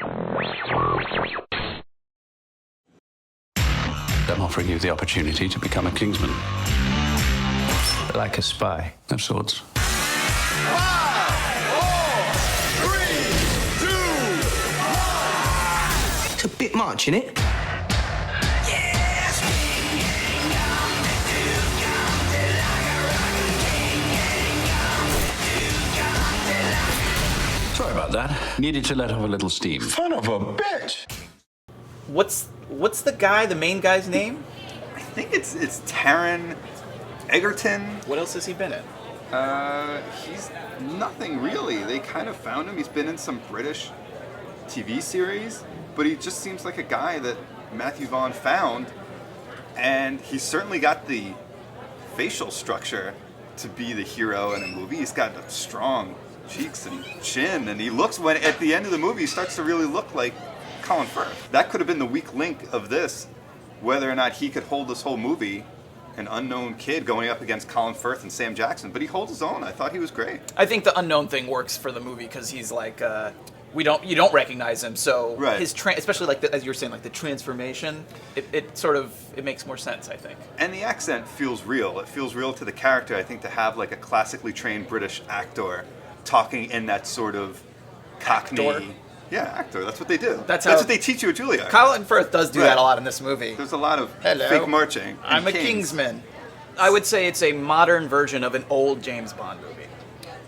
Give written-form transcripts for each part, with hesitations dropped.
I'm offering you the opportunity to become a Kingsman. Like a spy. Of sorts. 5, 4, 3, 2, 1. It's a bit much, isn't it? Sorry about that. Needed to let off a little steam. Son of a bitch! What's the main guy's name? I think it's Taron Egerton. What else has he been in? He's nothing really. They kind of found him. He's been in some British TV series, but he just seems like a guy that Matthew Vaughn found, and he's certainly got the facial structure to be the hero in a movie. He's got strong cheeks and chin, and he looks, when at the end of the movie, he starts to really look like Colin Firth. That could have been the weak link of this, whether or not he could hold this whole movie, an unknown kid going up against Colin Firth and Sam Jackson. But he holds his own. I thought he was great. I think the unknown thing works for the movie because he's like, you don't recognize him, so right. His especially like as you were saying, like the transformation, it sort of makes more sense, I think. And the accent feels real. It feels real to the character. I think to have like a classically trained British actor talking in that sort of Cockney. Actor? Yeah, actor. That's what they do. That's what they teach you at Juilliard. Colin Firth does do Right. that a lot in this movie. There's a lot of Hello. fake marching. I'm a Kingsman. I would say it's a modern version of an old James Bond movie.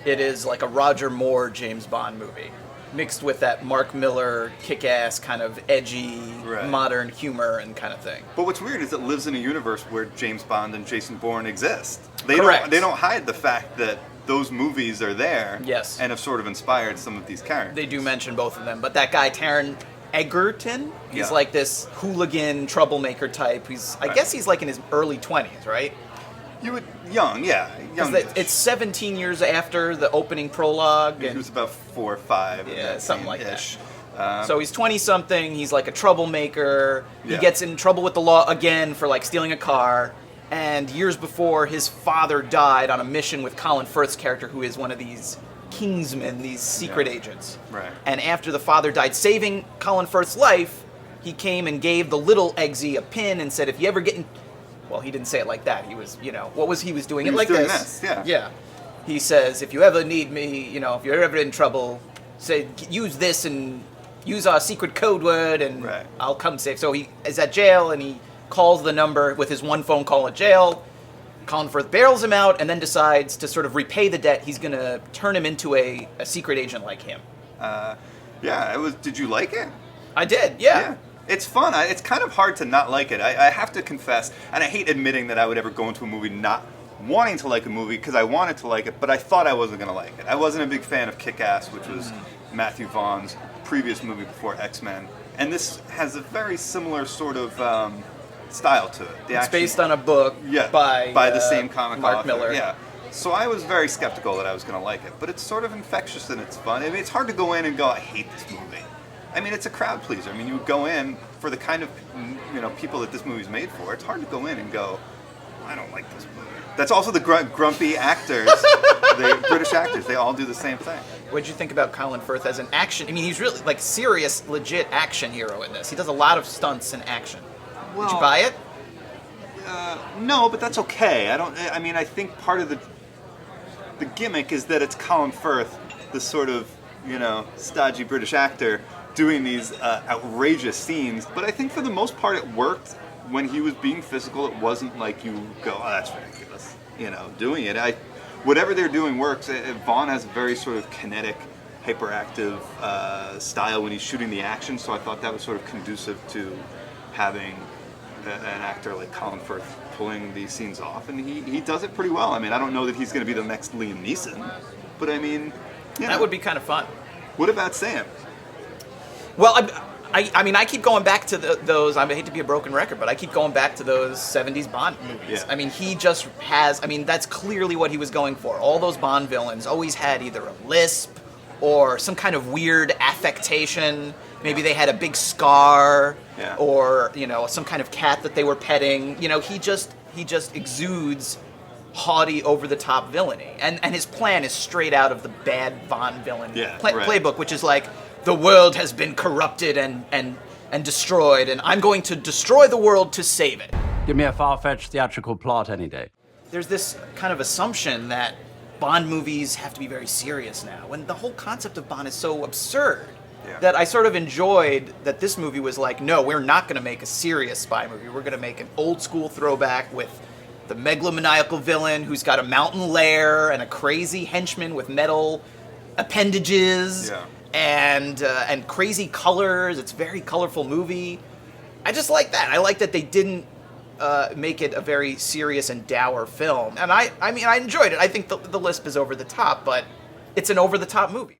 It is like a Roger Moore James Bond movie, mixed with that Mark Miller kick-ass kind of edgy, Right. modern humor and kind of thing. But what's weird is it lives in a universe where James Bond and Jason Bourne exist. Correct. They don't hide the fact that those movies are there. Yes. And have sort of inspired some of these characters. They do mention both of them, but that guy Taron Egerton, he's Yeah. like this hooligan troublemaker type. I guess he's like in his early 20s, right? Young. 'Cause it's 17 years after the opening prologue. He And, was about 4 or 5. yeah, something like that. ish. So he's 20-something, he's like a troublemaker, he Yeah. gets in trouble with the law again for like stealing a car, and years before his father died on a mission with Colin Firth's character, who is one of these Kingsmen, these secret agents. Right. And after the father died, saving Colin Firth's life, he came and gave the little Eggsy a pin and said, if you ever get in... Well, he didn't say it like that. He was, what was he was doing? He it was like doing this. this, yeah. Yeah. He says, if you ever need me, if you're ever in trouble, say, use this and use our secret code word and Right. I'll come save. So he is at jail and he calls the number with his one phone call at jail. Colin Firth bails him out and then decides to sort of repay the debt. He's going to turn him into a secret agent like him. Yeah, it was. Did you like it? I did, yeah. It's fun. It's kind of hard to not like it. I have to confess, and I hate admitting that I would ever go into a movie not wanting to like a movie because I wanted to like it, but I thought I wasn't going to like it. I wasn't a big fan of Kick-Ass, which was Matthew Vaughn's previous movie before X-Men, and this has a very similar sort of style to it. It's based on a book by the same comic Mark author. Miller. Yeah. So I was very skeptical that I was going to like it, but it's sort of infectious and it's fun. I mean, it's hard to go in and go, I hate this movie. I mean, it's a crowd pleaser. I mean, you would go in for the kind of people that this movie's made for. It's hard to go in and go, I don't like this movie. That's also the grumpy actors, the British actors. They all do the same thing. What did you think about Colin Firth as an action? I mean, he's really like serious, legit action hero in this. He does a lot of stunts and action. Did you buy it? No, but that's okay. I think part of the gimmick is that it's Colin Firth, the sort of stodgy British actor, doing these outrageous scenes. But I think for the most part it worked. When he was being physical, it wasn't like you go, oh, that's ridiculous, doing it. Whatever they're doing works. Vaughn has a very sort of kinetic, hyperactive style when he's shooting the action, so I thought that was sort of conducive to having an actor like Colin Firth pulling these scenes off, and he does it pretty well. I mean, I don't know that he's going to be the next Liam Neeson, but I mean... That would be kind of fun. What about Sam? Well, I mean, I keep going back to those. I hate to be a broken record, but I keep going back to those 70s Bond movies. Yeah. I mean, he just has. I mean, that's clearly what he was going for. All those Bond villains always had either a lisp or some kind of weird affectation. Maybe they had a big scar, or some kind of cat that they were petting. He just exudes haughty, over-the-top villainy. And his plan is straight out of the bad Bond villain playbook, which is like, the world has been corrupted and destroyed, and I'm going to destroy the world to save it. Give me a far-fetched theatrical plot any day. There's this kind of assumption that Bond movies have to be very serious now, when the whole concept of Bond is so absurd. Yeah. That I sort of enjoyed that this movie was like, no, we're not going to make a serious spy movie. We're going to make an old school throwback with the megalomaniacal villain who's got a mountain lair and a crazy henchman with metal appendages and crazy colors. It's a very colorful movie. I just like that. I like that they didn't make it a very serious and dour film. And I mean, I enjoyed it. I think the lisp is over the top, but it's an over the top movie.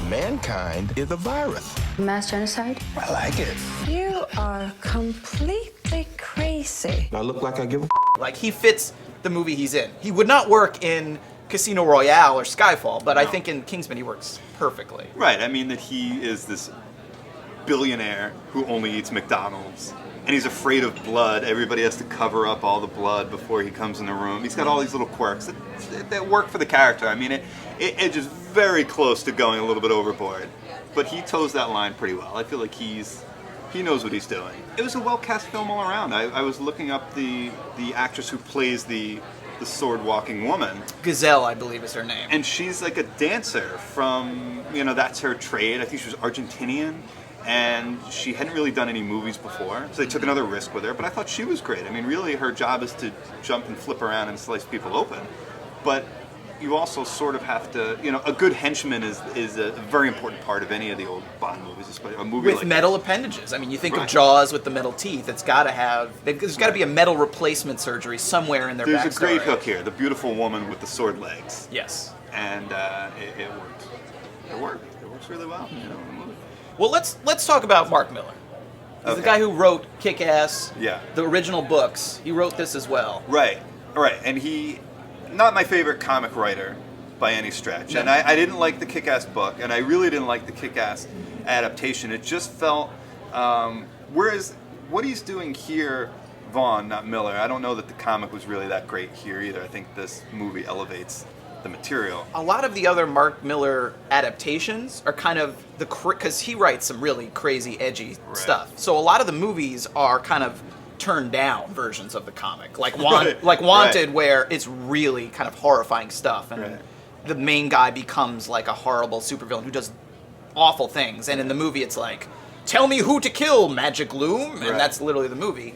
Mankind is a virus. Mass genocide? I like it. You are completely crazy. I look like I give a Like, he fits the movie he's in. He would not work in Casino Royale or Skyfall, but I think in Kingsman he works perfectly. Right. I mean that he is this billionaire who only eats McDonald's. And he's afraid of blood. Everybody has to cover up all the blood before he comes in the room. He's got all these little quirks that work for the character. I mean, it just very close to going a little bit overboard. But he toes that line pretty well. I feel like he knows what he's doing. It was a well-cast film all around. I was looking up the actress who plays the sword-walking woman. Gazelle, I believe, is her name. And she's like a dancer from, that's her trade. I think she was Argentinian. And she hadn't really done any movies before, so they took another risk with her, but I thought she was great. I mean, really, her job is to jump and flip around and slice people open. But you also sort of have to, a good henchman is a very important part of any of the old Bond movies, especially a movie with like metal that. appendages. I mean, you think Right. of Jaws with the metal teeth. There's got to be a metal replacement surgery somewhere in their There's backstory. a great hook here, the beautiful woman with the sword legs. Yes. And it worked. It worked. It works really well, in the movie. Well, let's talk about Mark Miller. He's the Okay. guy who wrote Kick-Ass, Yeah. the original books. He wrote this as well. Right. And he, not my favorite comic writer by any stretch. No. And I didn't like the Kick-Ass book, and I really didn't like the Kick-Ass adaptation. It just felt, whereas what he's doing here, Vaughn, not Miller, I don't know that the comic was really that great here either. I think this movie elevates the material. A lot of the other Mark Miller adaptations are kind of because he writes some really crazy, edgy stuff. So a lot of the movies are kind of turned down versions of the comic, like Wanted, where it's really kind of horrifying stuff, and the main guy becomes like a horrible supervillain who does awful things. And in the movie, it's like, tell me who to kill, Magic Loom, and that's literally the movie.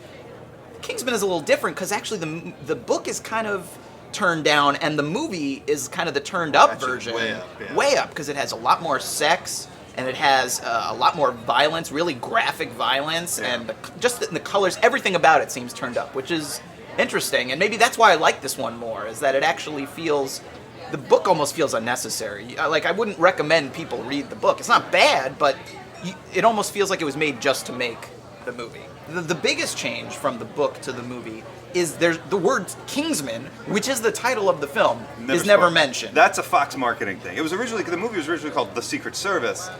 Kingsman is a little different because actually the book is kind of turned down, and the movie is kind of the turned up version. Way up, because it has a lot more sex, and it has a lot more violence, really graphic violence, and just the colors, everything about it seems turned up, which is interesting. And maybe that's why I like this one more, is that it actually feels, the book almost feels unnecessary. Like, I wouldn't recommend people read the book. It's not bad, but it almost feels like it was made just to make the movie. The biggest change from the book to the movie is there's the word Kingsman, which is the title of the film, is never mentioned. That's a Fox marketing thing. It was originally, the movie was originally called The Secret Service,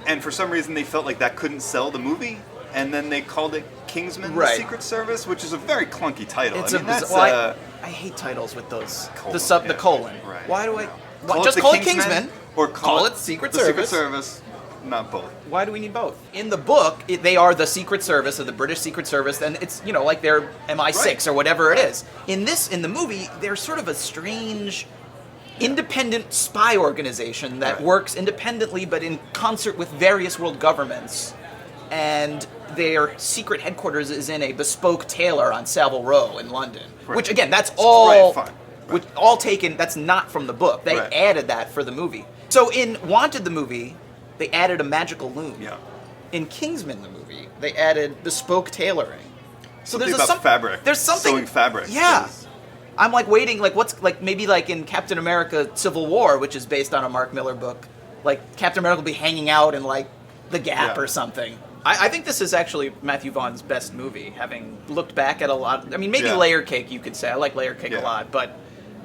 and for some reason they felt like that couldn't sell the movie, and then they called it Kingsman: The Secret Service, which is a very clunky title. I hate titles with those the colon. Right. Why do I Call just it call the it Kingsman or call it Secret the Service? Secret Service, not both. Why do we need both? In the book, they are the Secret Service, of the British Secret Service, and it's, like they're MI6 or whatever it is. In the movie, they're sort of a strange, independent spy organization that works independently but in concert with various world governments. And their secret headquarters is in a bespoke tailor on Savile Row in London. Which, again, that's all... Which all taken, that's not from the book. They added that for the movie. So in Wanted the movie, they added a magical loom. Yeah. In Kingsman the movie, they added bespoke tailoring. So Something about fabric. There's something sewing fabric. Yeah. I'm like waiting, like what's like maybe like in Captain America: Civil War, which is based on a Mark Miller book, like Captain America will be hanging out in like the Gap or something. I think this is actually Matthew Vaughn's best movie, having looked back at a lot. I mean, maybe Layer Cake, you could say. I like Layer Cake a lot, but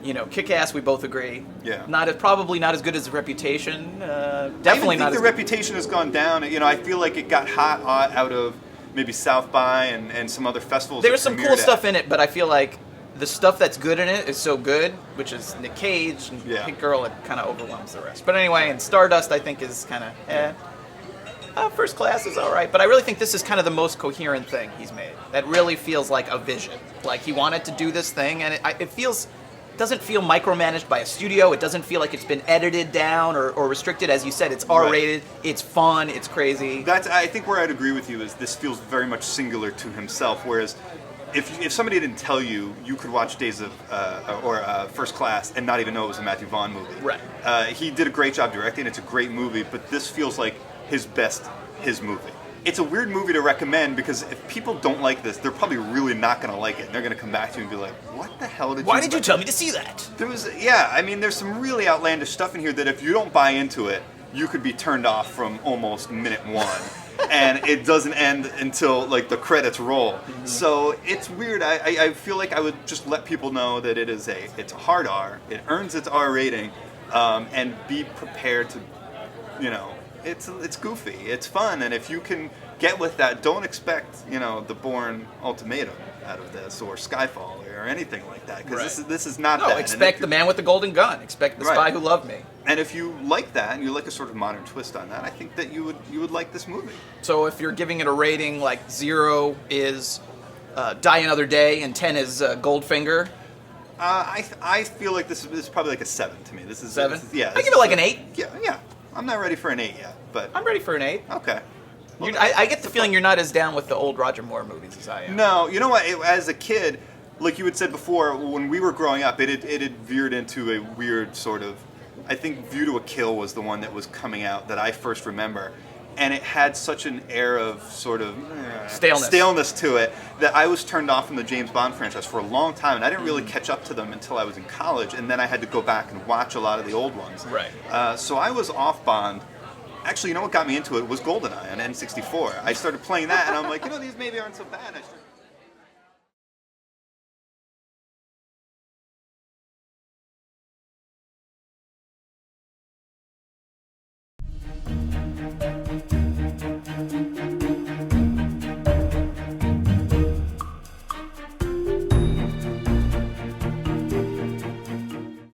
Kick-Ass, we both agree. Yeah. Probably not as good as Reputation. Definitely not. The Reputation has gone down. I feel like it got hot out of maybe South by and some other festivals. There's some cool stuff in it, but I feel like the stuff that's good in it is so good, which is Nick Cage and Pink Girl. It kind of overwhelms the rest. But anyway, and Stardust, I think, is kind of First Class is all right, but I really think this is kind of the most coherent thing he's made. That really feels like a vision. Like he wanted to do this thing, and it doesn't feel micromanaged by a studio. It doesn't feel like it's been edited down or restricted. As you said, it's R-rated. Right. It's fun. It's crazy. I think where I'd agree with you is this feels very much singular to himself. Whereas if somebody didn't tell you, you could watch First Class and not even know it was a Matthew Vaughn movie. Right. He did a great job directing. It's a great movie, but this feels like his movie. It's a weird movie to recommend because if people don't like this, they're probably really not going to like it. And they're going to come back to you and be like, what the hell did you... Why did you tell me to see that? There's some really outlandish stuff in here that if you don't buy into it, you could be turned off from almost minute one. And it doesn't end until, like, the credits roll. Mm-hmm. So it's weird. I feel like I would just let people know that it's a hard R. It earns its R rating. And be prepared to, it's goofy, it's fun, and if you can get with that, don't expect, the Bourne Ultimatum out of this, or Skyfall, or anything like that, because this is not that. No, expect The Man with the Golden Gun, expect The Spy Who Loved Me. And if you like that, and you like a sort of modern twist on that, I think that you would like this movie. So if you're giving it a rating, like 0 is Die Another Day, and 10 is Goldfinger... I feel like this is probably like a 7 to me. This is 7? Yeah. I give it like an 8. Yeah. I'm not ready for an 8 yet, but I'm ready for an 8. Okay. Well, I get the feeling you're not as down with the old Roger Moore movies as I am. No, you know what? As a kid, like you had said before, when we were growing up, it had veered into a weird sort of. I think View to a Kill was the one that was coming out that I first remember. And it had such an air of sort of staleness to it that I was turned off from the James Bond franchise for a long time, and I didn't really catch up to them until I was in college, and then I had to go back and watch a lot of the old ones. Right. So I was off Bond. Actually, what got me into it was GoldenEye on N64. I started playing that, and I'm like, these maybe aren't so bad.